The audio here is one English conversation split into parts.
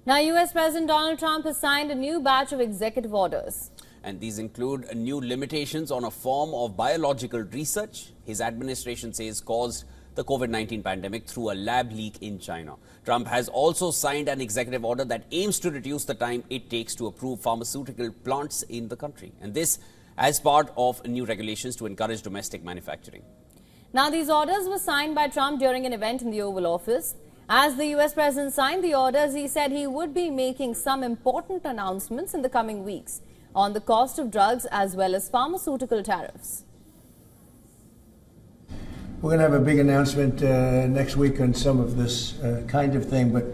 Now, US President Donald Trump has signed a new batch of executive orders. And these include new limitations on a form of biological research his administration says caused the COVID-19 pandemic through a lab leak in China. Trump has also signed an executive order that aims to reduce the time it takes to approve pharmaceutical plants in the country. And this as part of new regulations to encourage domestic manufacturing. Now, these orders were signed by Trump during an event in the Oval Office. As the US president signed the orders, he said he would be making some important announcements in the coming weeks on the cost of drugs as well as pharmaceutical tariffs. We're going to have a big announcement next week on some of this kind of thing, but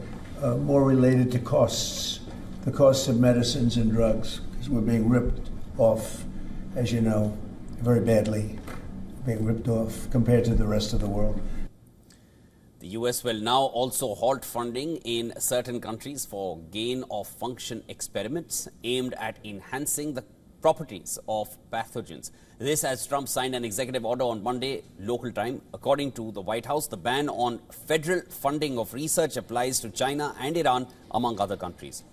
more related to costs, the costs of medicines and drugs, because we're being ripped off, as you know, very badly, being ripped off compared to the rest of the world. The US will now also halt funding in certain countries for gain-of-function experiments aimed at enhancing the properties of pathogens. This as Trump signed an executive order on Monday, local time. According to the White House, the ban on federal funding of research applies to China and Iran, among other countries.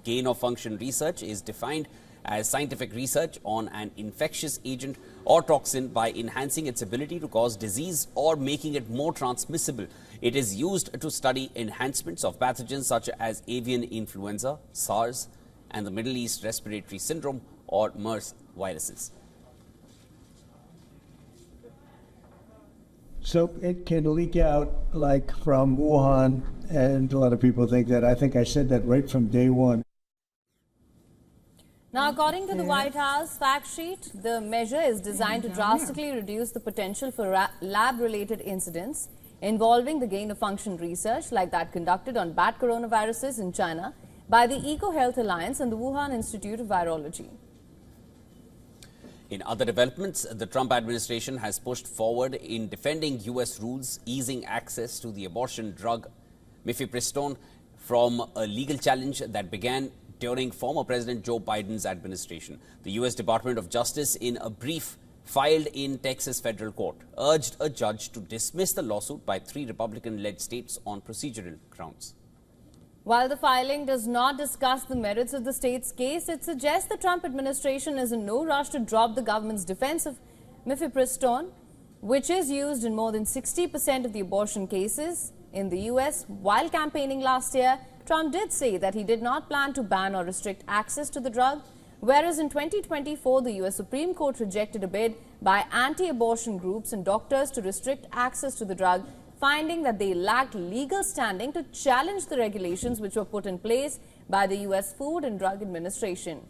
Gain-of-function research is defined as scientific research on an infectious agent or toxin by enhancing its ability to cause disease or making it more transmissible. It is used to study enhancements of pathogens such as avian influenza, SARS, and the Middle East Respiratory Syndrome or MERS viruses. So it can leak out like from Wuhan, and a lot of people think that. I think I said that right from day one. Now, according to the White House fact sheet, the measure is designed to drastically reduce the potential for lab-related incidents involving the gain-of-function research like that conducted on bat coronaviruses in China by the EcoHealth Alliance and the Wuhan Institute of Virology. In other developments, the Trump administration has pushed forward in defending U.S. rules easing access to the abortion drug mifepristone from a legal challenge that began during former President Joe Biden's administration. The U.S. Department of Justice, in a brief filed in Texas federal court, urged a judge to dismiss the lawsuit by 3 Republican-led states on procedural grounds. While the filing does not discuss the merits of the state's case, it suggests the Trump administration is in no rush to drop the government's defense of mifepristone, which is used in more than 60% of the abortion cases in the U.S. While campaigning last year, Trump did say that he did not plan to ban or restrict access to the drug, whereas in 2024, the U.S. Supreme Court rejected a bid by anti-abortion groups and doctors to restrict access to the drug, finding that they lacked legal standing to challenge the regulations which were put in place by the U.S. Food and Drug Administration.